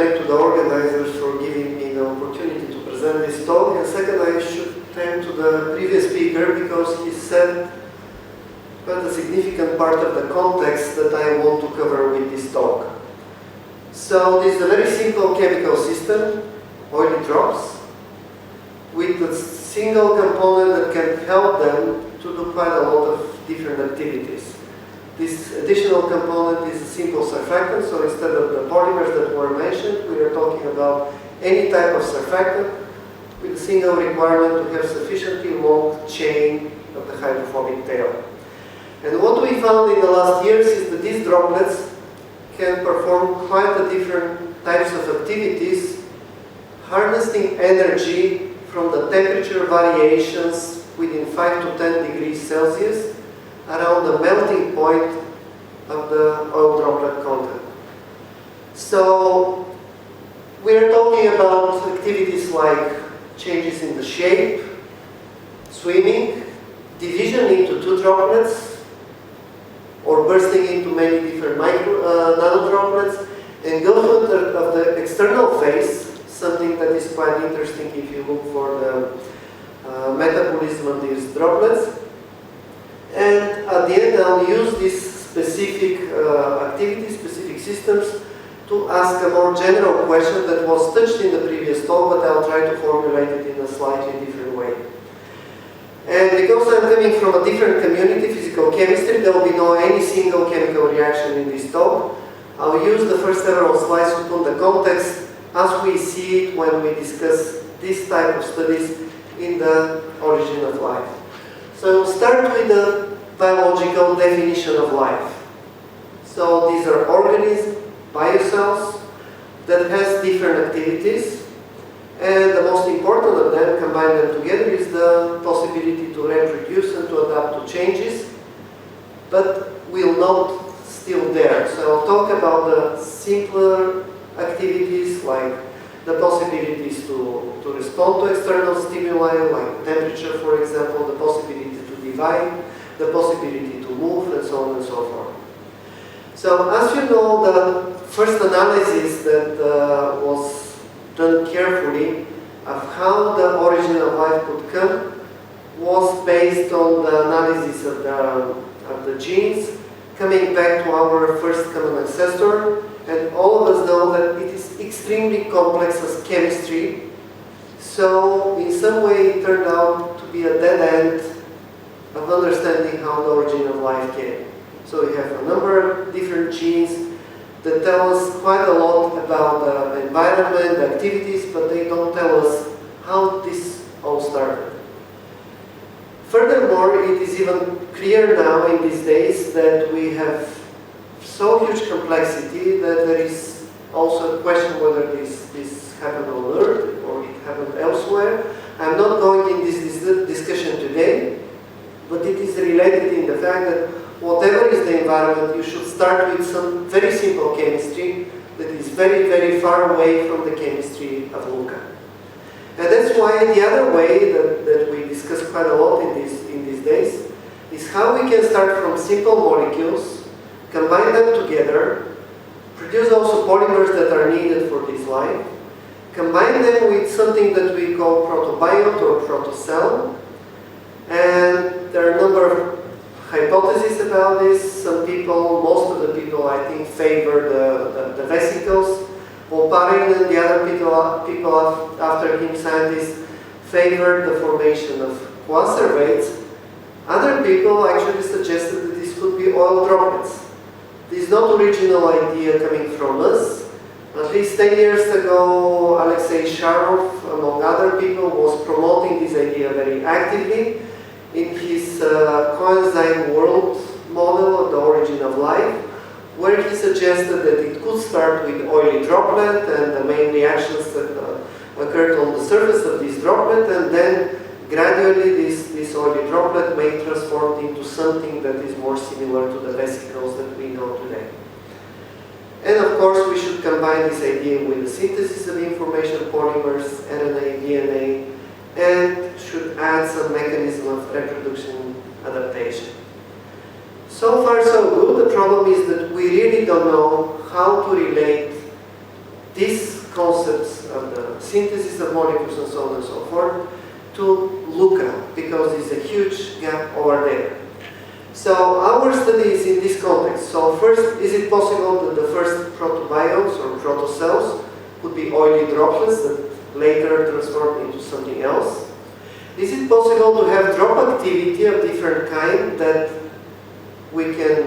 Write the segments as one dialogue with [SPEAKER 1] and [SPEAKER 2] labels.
[SPEAKER 1] thank to the organizers for giving me the opportunity to present this talk. And second, I should thank to the previous speaker because he said quite a significant part of the context that I want to cover with this talk. So this is a very simple chemical system, oily drops, with a single component that can help them to do quite a lot of different activities. This additional component is a simple surfactant, so instead of the polymers that were mentioned, we are talking about any type of surfactant with a single requirement to have sufficiently long chain of the hydrophobic tail. And what we found in the last years is that these droplets can perform quite a different types of activities, harnessing energy from the temperature variations within 5 to 10 degrees Celsius around the melting point of the oil droplet content. So we are talking about activities like changes in the shape, swimming, division into two droplets, or bursting into many different nano droplets, engulfment of the external phase, something that is quite interesting if you look for the metabolism of these droplets. And at the end, I'll use these specific activities, specific systems, to ask a more general question that was touched in the previous talk, but I'll try to formulate it in a slightly different way. And because I'm coming from a different community, physical chemistry, there will be no any single chemical reaction in this talk. I'll use the first several slides to put the context as we see it when we discuss this type of studies in the origin of life. So we'll start with the biological definition of life. So these are organisms, biocells, that has different activities, and the most important of them, combine them together, is the possibility to reproduce and to adapt to changes, but we'll not still there. So I'll talk about the simpler activities like the possibilities to respond to external stimuli, like temperature, for example, the possibility to divide, the possibility to move, and so on and so forth. So as you know, the first analysis that was done carefully of how the origin of life could come was based on the analysis of the genes coming back to our first common ancestor. And all of us know that it is extremely complex as chemistry. So in some way it turned out to be a dead end of understanding how the origin of life came. So we have a number of different genes that tell us quite a lot about the environment, the activities, but they don't tell us how this all started. Furthermore, it is even clear now in these days that we have so huge complexity that there is also a question whether this happened on Earth or it happened elsewhere. I'm not going in this discussion today, but it is related in the fact that whatever is the environment, you should start with some very simple chemistry that is very, very far away from the chemistry of Luca. And that's why the other way that we discuss quite a lot in these days is how we can start from simple molecules, combine them together, produce also polymers that are needed for this life, combine them with something that we call protobiont or protocell, and there are a number of hypotheses about this. Some people, most of the people I think, favor the vesicles. Oparin and the other people after him, scientists, favored the formation of coacervates. Other people actually suggested that this could be oil droplets. This is not original idea coming from us. At least 10 years ago, Alexei Sharov, among other people, was promoting this idea very actively in his coenzyme world model of the origin of life, where he suggested that it could start with oily droplet and the main reactions that occurred on the surface of this droplet, and then gradually this oily droplet may transform into something that is more similar to the vesicles that we know today. And of course, we should combine this idea with the synthesis of information polymers, RNA, DNA, and should add some mechanism of reproduction adaptation. So far so good. The problem is that we really don't know how to relate this concepts of the synthesis of molecules and so on and so forth to look at, because there's a huge gap over there. So our study is in this context. So first, is it possible that the first protobiotes or protocells could be oily droplets that later transform into something else? Is it possible to have drop activity of different kind that we can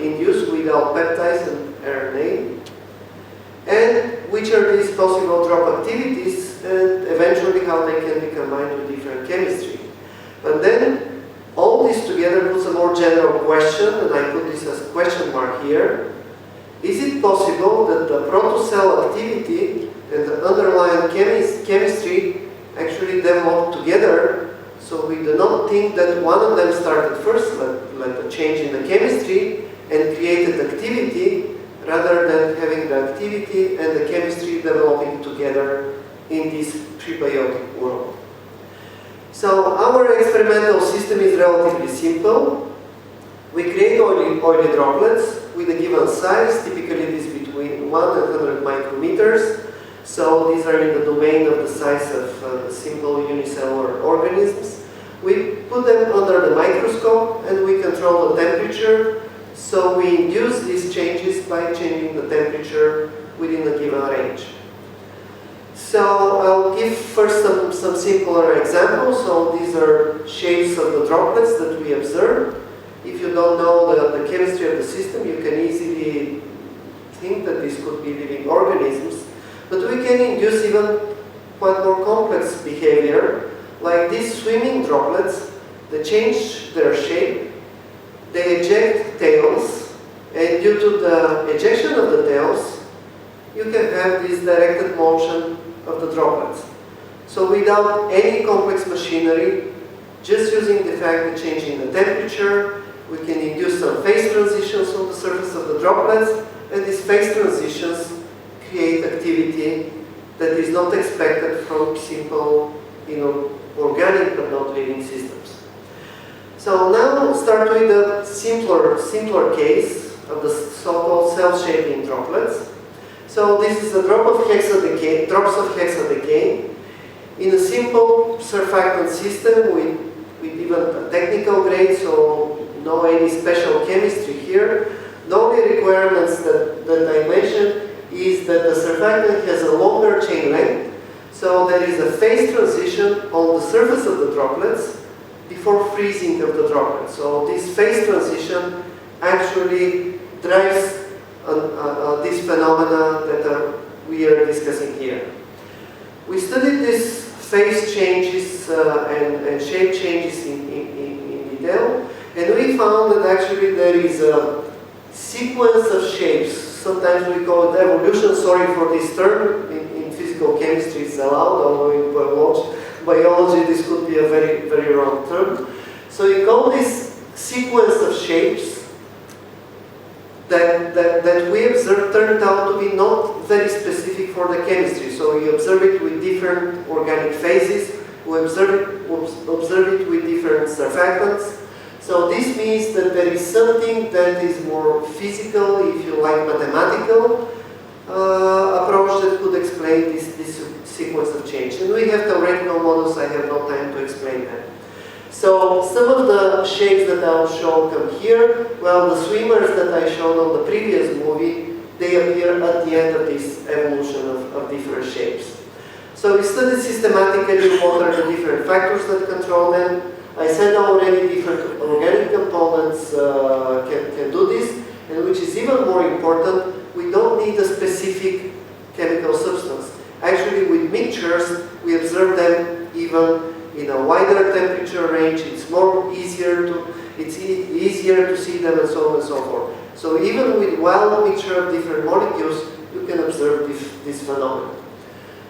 [SPEAKER 1] induce without peptides and RNA? And which are these possible drop activities, and eventually how they can be combined with different chemistry? But then all this together puts a more general question, and I put this as a question mark here. Is it possible that the protocell activity and the underlying chemistry actually develop together, so we do not think that one of them started first, like a change in the chemistry, and created activity, rather than having the activity and the chemistry developing together in this prebiotic world. So our experimental system is relatively simple. We create oily droplets with a given size, typically it is between 1 and 100 micrometers. So these are in the domain of the size of simple unicellular organisms. We put them under the microscope and we control the temperature. So we induce these changes by changing the temperature within a given range. So I'll give first some simpler examples. So these are shapes of the droplets that we observe. If you don't know the chemistry of the system, you can easily think that these could be living organisms. But we can induce even quite more complex behavior, like these swimming droplets. They change their shape, they eject tails, and due to the ejection of the tails, you can have this directed motion of the droplets. So without any complex machinery, just using the fact of changing the temperature, we can induce some phase transitions on the surface of the droplets, and these phase transitions create activity that is not expected from simple, organic but not living systems. So now we'll start with the simpler case of the so-called self-shaping droplets. So this is a drops of hexadecane in a simple surfactant system with even a technical grade, so no any special chemistry here. The only requirements that I mentioned is that the surfactant has a longer chain length, so there is a phase transition on the surface of the droplets before freezing of the droplets. So this phase transition actually drives this phenomena that we are discussing here. We studied these phase changes and shape changes in detail, and we found that actually there is a sequence of shapes. Sometimes we call it evolution. Sorry for this term. In physical chemistry it's allowed, although in biology this could be a very, very wrong term. So you call this sequence of shapes that we observed turned out to be not very specific for the chemistry. So we observe it with different organic phases, we observe it with different surfactants. So this means that there is something that is more physical, if you like, mathematical approach that could explain this sequence of change. And we have theoretical models, I have no time to explain them. So some of the shapes that I'll show come here. Well, the swimmers that I showed on the previous movie, they appear at the end of this evolution of different shapes. So we studied systematically what are the different factors that control them. I said already different organic components can do this, and which is even more important, we don't need a specific chemical substance. Actually, with mixtures, we observe them even in a wider temperature range. It's easier to see them, and so on and so forth. So even with wild mixture of different molecules, you can observe this phenomenon.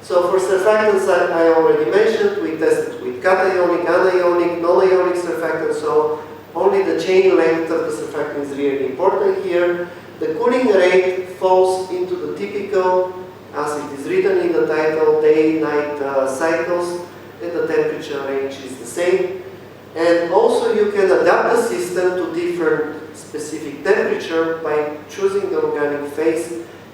[SPEAKER 1] So for surfactants, I already mentioned, we tested with cationic, anionic, non-ionic surfactants, so only the chain length of the surfactant is really important here. The cooling rate falls into the typical, as it is written in the title, day-night cycles, and the temperature range is the same. And also you can adapt the system to different specific temperature by choosing the organic phase.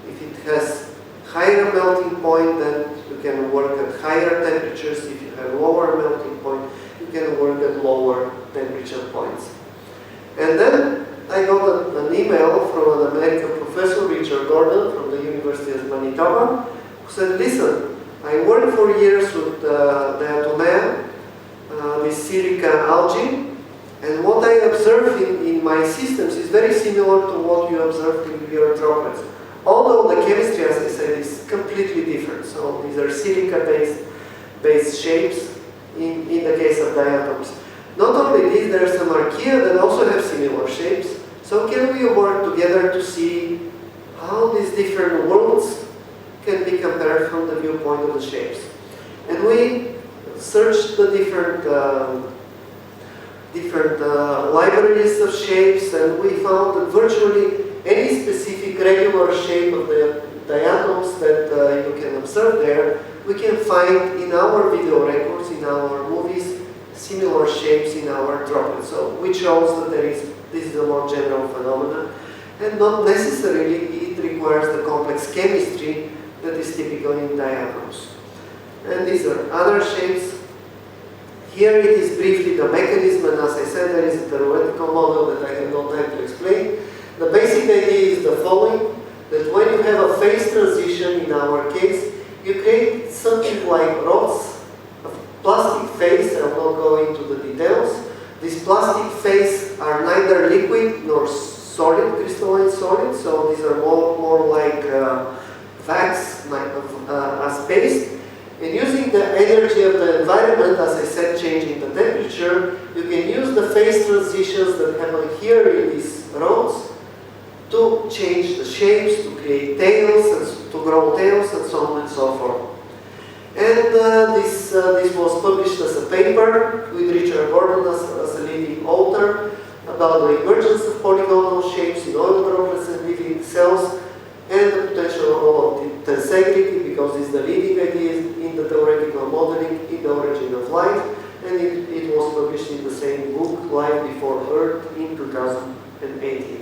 [SPEAKER 1] If it has higher melting point, then you can work at higher temperatures. If you have lower melting point, you can work at lower temperature points. And then I got an email from an American professor, Richard Gordon, from the University of Manitoba, who said, listen, I worked for years with diatomea, this silica algae, and what I observed in my systems is very similar to what you observed in your droplets. Although the chemistry, as I said, is completely different. So these are silica-based shapes in the case of diatoms. Not only this, there are some archaea that also have similar shapes. So can we work together to see how these different worlds can be compared from the viewpoint of the shapes? And we searched the different libraries of shapes, and we found that virtually any specific regular shape of the diatoms that you can observe there, we can find in our video records, in our movies, similar shapes in our droplets. So, which shows that this is a more general phenomenon, and not necessarily it requires the complex chemistry that is typical in diatoms. And these are other shapes. Here it is briefly the mechanism, and as I said, there is a theoretical model that I have no time to explain. The basic idea is the following, that when you have a phase transition, in our case, you create something like rods of plastic phase. I will not go into the details. These plastic phase are neither liquid nor solid, crystalline solid, so these are more like wax, as paste. And using the energy of the environment, as I said, changing the temperature, you can use the phase transitions that happen here in these rods to change the shapes, to create tails, and to grow tails, and so on and so forth. And this was published as a paper with Richard Gordon as a leading author about the emergence of polygonal shapes in oil droplets and living cells, and the potential role of tensegrity, because it's the leading idea in the theoretical modeling in the origin of life, and it was published in the same book, Life Before Earth, in 2018.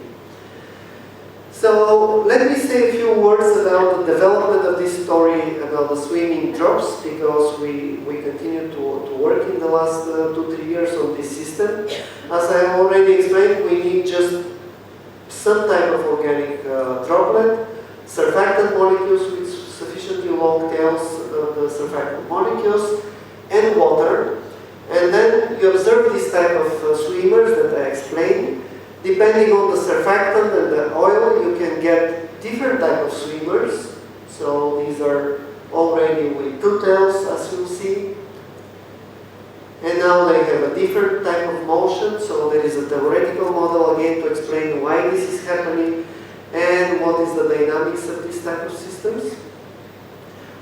[SPEAKER 1] So let me say a few words about the development of this story about the swimming drops, because we continue to work in the last 2-3 years on this system. As I already explained, we need just some type of organic droplet, surfactant molecules with sufficiently long tails of the surfactant molecules, and water. And then you observe this type of swimmers that I explained. Depending on the surfactant and the oil, you can get different type of swimmers. So these are already with 2 tails, as you'll see. And now they have a different type of motion, so there is a theoretical model again to explain why this is happening and what is the dynamics of this type of systems.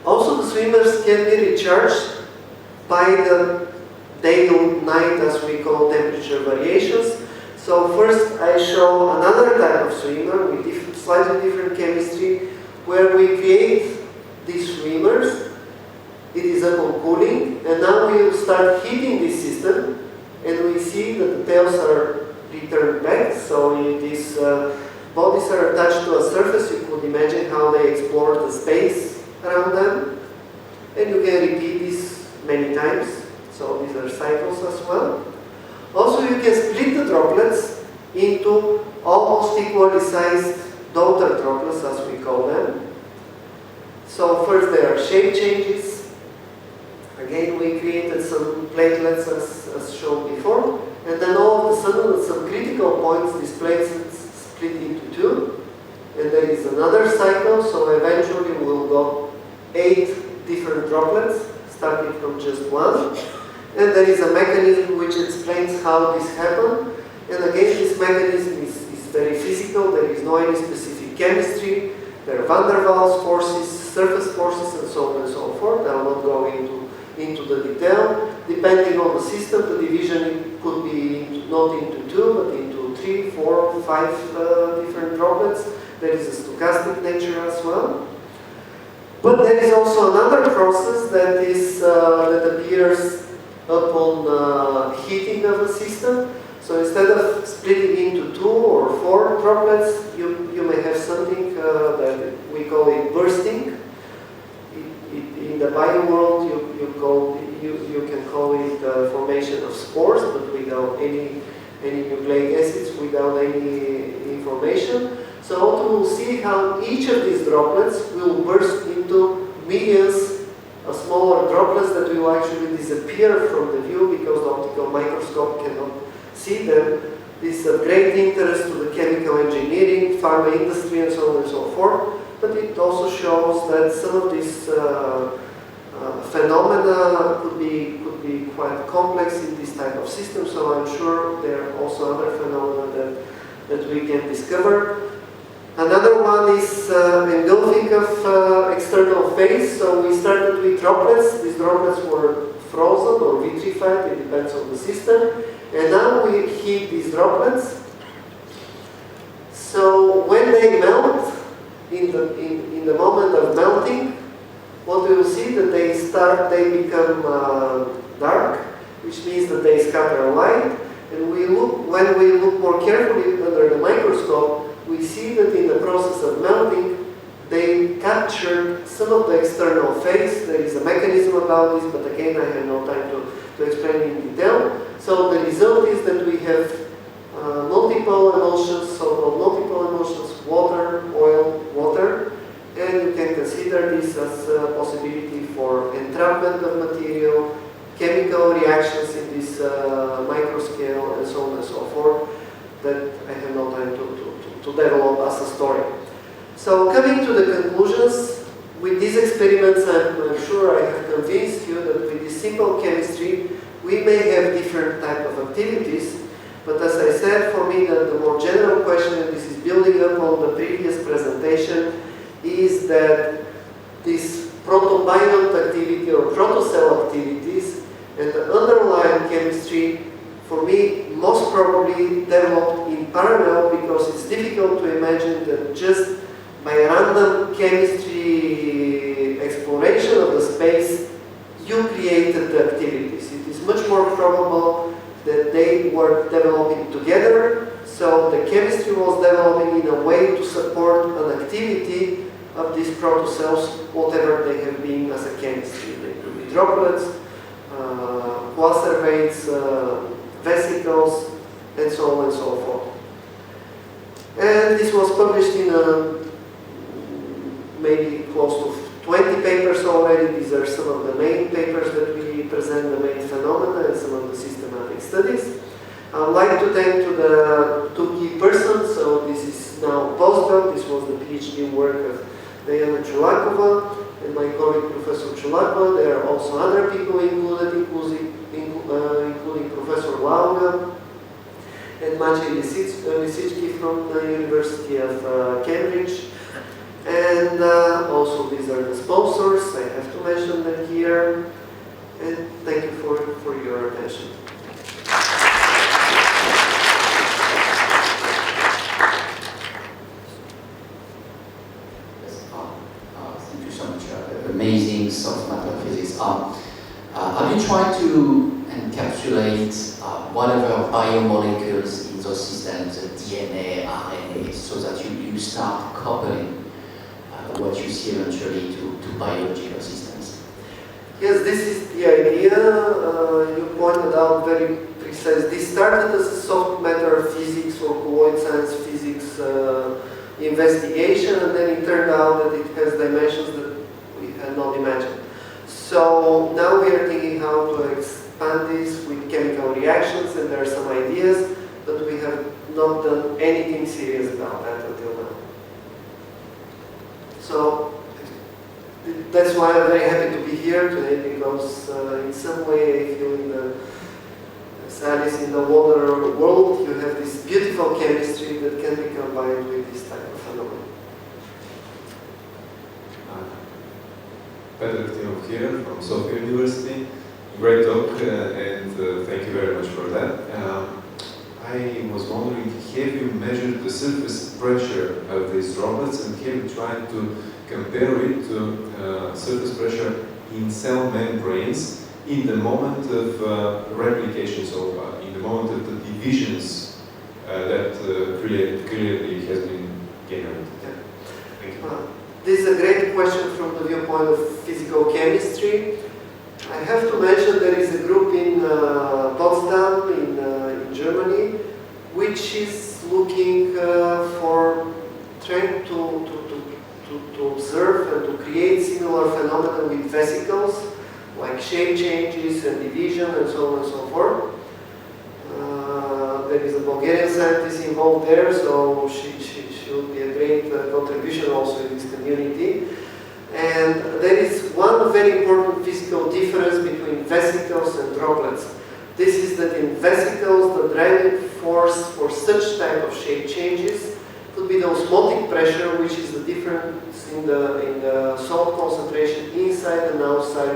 [SPEAKER 1] Also, the swimmers can be recharged by the day-night, as we call, temperature variations. So first I show another type of swimmer with slightly different chemistry, where we create these swimmers. It is upon cooling, and now we start heating this system, and we see that the tails are returned back. So these bodies are attached to a surface. You could imagine how they explore the space around them, and you can repeat this many times. So these are cycles as well. Also, you can split the droplets into almost equally sized daughter droplets, as we call them. So first there are shape changes. Again, we created some platelets as shown before, and then all of a sudden at some critical points these platelets split into 2, and there is another cycle, so eventually we'll got 8 different droplets starting from just 1. And there is a mechanism which explains how this happened. And again, this mechanism is very physical. There is no any specific chemistry. There are van der Waals forces, surface forces, and so on and so forth. I will not go into the detail. Depending on the system, the division could be not into 2, but into 3, 4, 5 different droplets. There is a stochastic nature as well. But there is also another process that appears upon heating of the system. So instead of splitting into 2 or 4 droplets, you may have something that we call it bursting. any nucleic acids, without any information. So we'll see how each of these droplets will burst into millions of smaller droplets that will actually disappear from the view because the optical microscope cannot see them. This is of great interest to the chemical engineering, pharma industry, and so on and so forth. But it also shows that some of these phenomena could be quite complex in this type of system. So I'm sure there are also other phenomena that we can discover. Another one is engulfing of external phase. So we started with droplets. These droplets were frozen or vitrified, it depends on the system. And now we heat these droplets. So when they melt, in the moment of melting, what we will see that they become dark, which means that they scatter light. And when we look more carefully under the microscope, we see that in the process of melting, they captured some of the external phase. There is a mechanism about this, but again, I have no time to explain in detail. So the result is that we have multiple emulsions, so-called multiple emulsions, water, oil, water, and you can consider this as a possibility for entrapment of material, chemical reactions in this microscale, and so on and so forth, that I have no time to develop as a story. So coming to the conclusions, with these experiments, I'm sure I have convinced you that with this simple chemistry, we may have different type of activities, but as I said, for me, the more general question, and this is building up on the previous presentation, is that this protobiont activity or protocell activities and the underlying chemistry, for me, most probably developed in parallel, because it's difficult to imagine that just by random chemistry exploration of the space, you created the activities. It is much more probable that they were developing together, so the chemistry was developing in a way to support an activity of these protocells, whatever they have been as a chemistry. They could be droplets, quacervates, vesicles, and so on and so forth. And this was published in maybe close to 20 papers already. These are some of the main papers that we present, the main phenomena and some of the systematic studies. I would like to thank to the two key persons. So this is now postdoc. This was the PhD work of Diana Chulakova and my colleague Professor Chulakova. There are also other people included, including Professor Lauga and Maciej Lisicki from the University of Cambridge. And also these are the sponsors. I have to mention them here. And thank you for your attention.
[SPEAKER 2] Thank you so much. Amazing soft matter physics. Have you tried to encapsulate whatever biomolecules in those systems, DNA, RNA, so that you start coupling what you see eventually to biological systems?
[SPEAKER 1] Yes, this is the idea. You pointed out very precise. This started as a soft matter physics or colloid science physics investigation, and then it turned out that it has dimensions that we had not imagined. So now we are thinking how to expand this with chemical reactions, and there are some ideas, but we have not done anything serious about that until now. So that's why I'm very happy to be here today, because in some way I feel as Alice in the Wonder World, you have this beautiful chemistry that can be combined with this type of phenomenon.
[SPEAKER 3] Patrick Timov here from Sofia University. Great talk, and thank you very much for that. I was wondering, have you measured the surface pressure of these droplets, and have you tried to compare it to surface pressure in cell membranes in the moment of replication, so in the moment of the divisions that clearly has been generated?
[SPEAKER 1] Yeah.
[SPEAKER 3] Thank you.
[SPEAKER 1] This is a great question from the viewpoint of physical chemistry. I have to mention there is a group in Potsdam, in Germany, which is looking for trying to observe and to create similar phenomena with vesicles, like shape changes and division and so on and so forth. There is a Bulgarian scientist involved there, so she would be a great contribution also in this community. And there is one very important physical difference between vesicles and droplets. This is that in vesicles, the driving force for such type of shape changes could be the osmotic pressure, which is the difference in the salt concentration inside and outside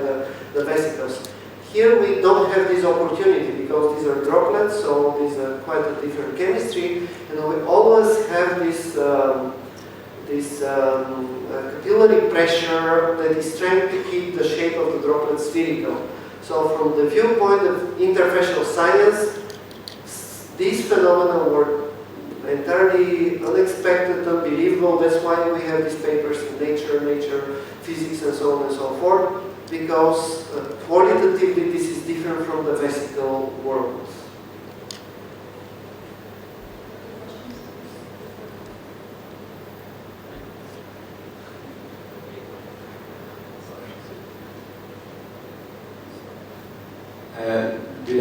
[SPEAKER 1] the vesicles. Here we don't have this opportunity because these are droplets, so these are quite a different chemistry, and we always have this capillary pressure that is trying to keep the shape of the droplet spherical. So from the viewpoint of interfacial science, these phenomena were entirely unexpected, unbelievable. That's why we have these papers in Nature Physics and so on and so forth, because qualitatively this is different from the vesicle world.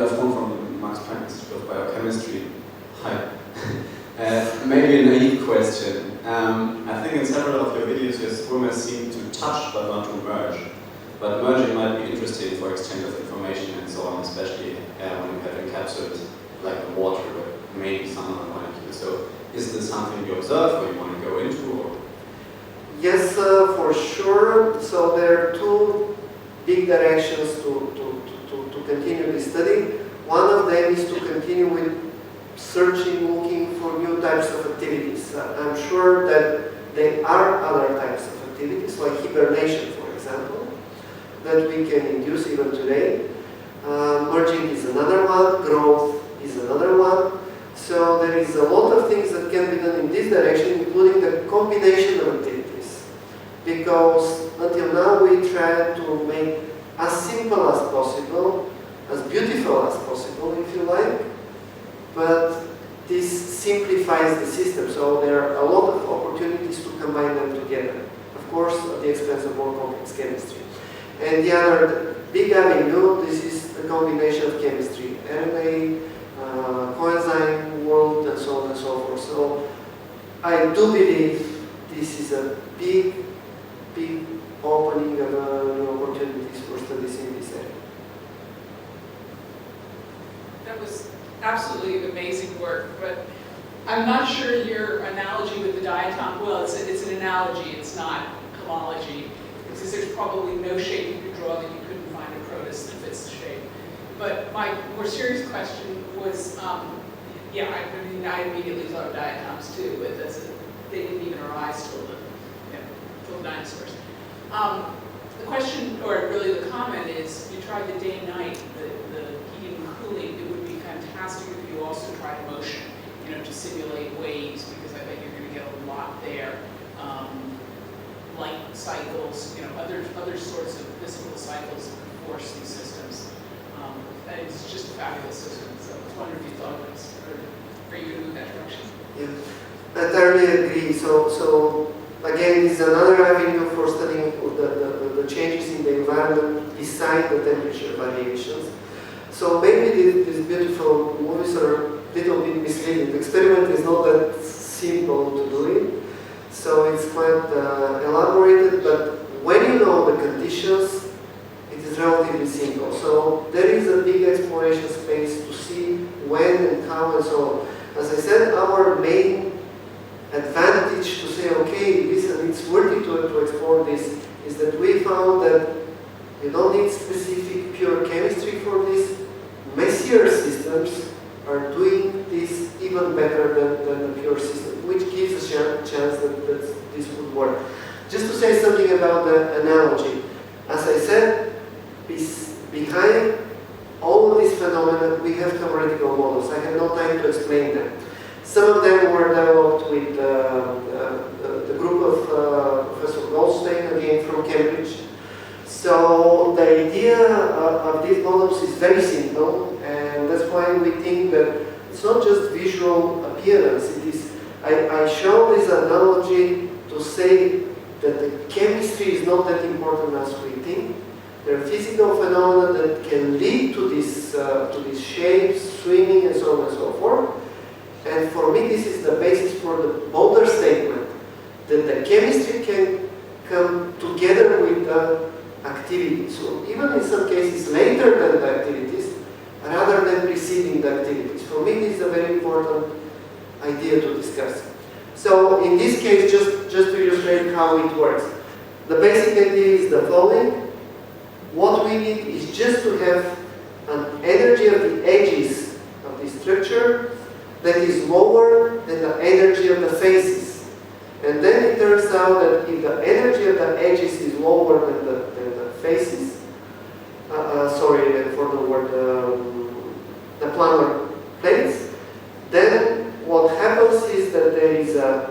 [SPEAKER 4] From the Max Planck Institute of Biochemistry. Hi. Maybe a naive question. I think in several of your videos your swimmers seem to touch but not to merge. But merging might be interesting for exchange of information and so on, especially when you have encapsulated like the water, but maybe some other molecules. So is this something you observe or you want to go into? Or?
[SPEAKER 1] Yes, for sure. So there are two big directions to continue this study. One of them is to continue with searching, looking for new types of activities. I'm sure that there are other types of activities, like hibernation, for example, that we can induce even today. Merging is another one, growth is another one. So there is a lot of things that can be done in this direction, including the combination of activities. Because until now we try to make as simple as possible, as beautiful as possible, if you like, but this simplifies the system, so there are a lot of opportunities to combine them together, of course at the expense of more complex chemistry. And the other big avenue, this is the combination of chemistry, RNA, coenzyme world, and so on and so forth. So I do believe this is a big opening of new opportunities for studies in this area.
[SPEAKER 5] That was absolutely amazing work, but I'm not sure your analogy with the diatom, well, it's an analogy, it's not homology, because there's probably no shape you could draw that you couldn't find a protist that fits the shape. But my more serious question was, yeah, I mean, I immediately thought of diatoms too, but they didn't even arise till the dinosaurs. The question, or really the comment is, you tried the day-night, the heating and cooling. It would be fantastic if you also tried motion, to simulate waves, because I bet you're going to get a lot there. Light cycles, other sorts of physical cycles that can force these systems. And it's just a fabulous system. So I was wondering if you thought it was for you to move that direction.
[SPEAKER 1] Yeah, I totally agree. So again, this is another avenue for studying the changes in the environment beside the temperature variations. So maybe these beautiful movies are a little bit misleading. The experiment is not that simple to do it. So it's quite elaborated, but when you know the conditions, it is relatively simple. So there is a big exploration space to see when and how and so on. As I said, our main advantage to say, okay, listen, it's worthy to explore this, is that we found that you don't need specific pure chemistry for this. Messier systems are doing this even better than the pure system, which gives a chance that this would work. Just to say something about the analogy, as I said, behind all of these phenomena, we have theoretical models. I have no time to explain them. Some of them were developed with the group of Professor Goldstein, again from Cambridge. So the idea of these models is very simple, and that's why we think that it's It's not just visual appearance. It is. I show this analogy to say that the chemistry is not that important as we think. There are physical phenomena that can lead to these shapes, swimming, and so on and so forth. And for me, this is the basis for the bolder statement that the chemistry can come together with the activity. So even in some cases later than the activities, rather than preceding the activities. For me, this is a very important idea to discuss. So in this case, just to illustrate how it works, the basic idea is the following. What we need is just to have an energy of the edges of the structure that is lower than the energy of the faces. And then it turns out that if the energy of the edges is lower than the faces, for the word, the planar planes, then what happens is that there is an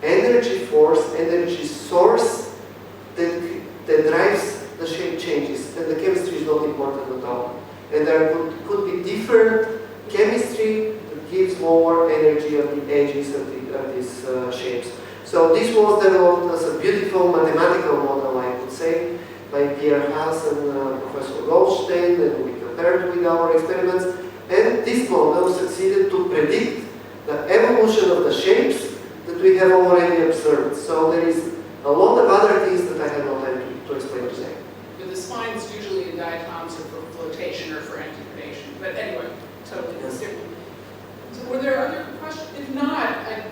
[SPEAKER 1] energy force, energy source that drives the shape changes, and the chemistry is not important at all. And there could be different chemistry that gives lower energy of the edges of these shapes. So this was developed as a beautiful mathematical model, I would say, by Pierre Haas and Professor Goldstein, and we compared with our experiments. And this model succeeded to predict the evolution of the shapes that we have already observed. So there is a lot of other things that I have not time to explain today.
[SPEAKER 5] But the spines usually in diatoms are for flotation or for antipredation. But anyway, totally different. So were there other questions? If not, I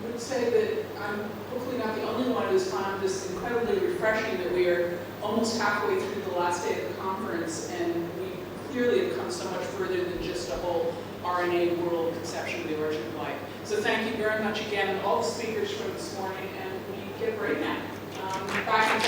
[SPEAKER 5] would say that I'm hopefully not the only one who's found this incredibly refreshing that we are almost halfway through the last day of the conference, and we clearly have come so much further than just a whole RNA world conception of the origin of life. So thank you very much again, and all the speakers from this morning, and we get a break now. Back in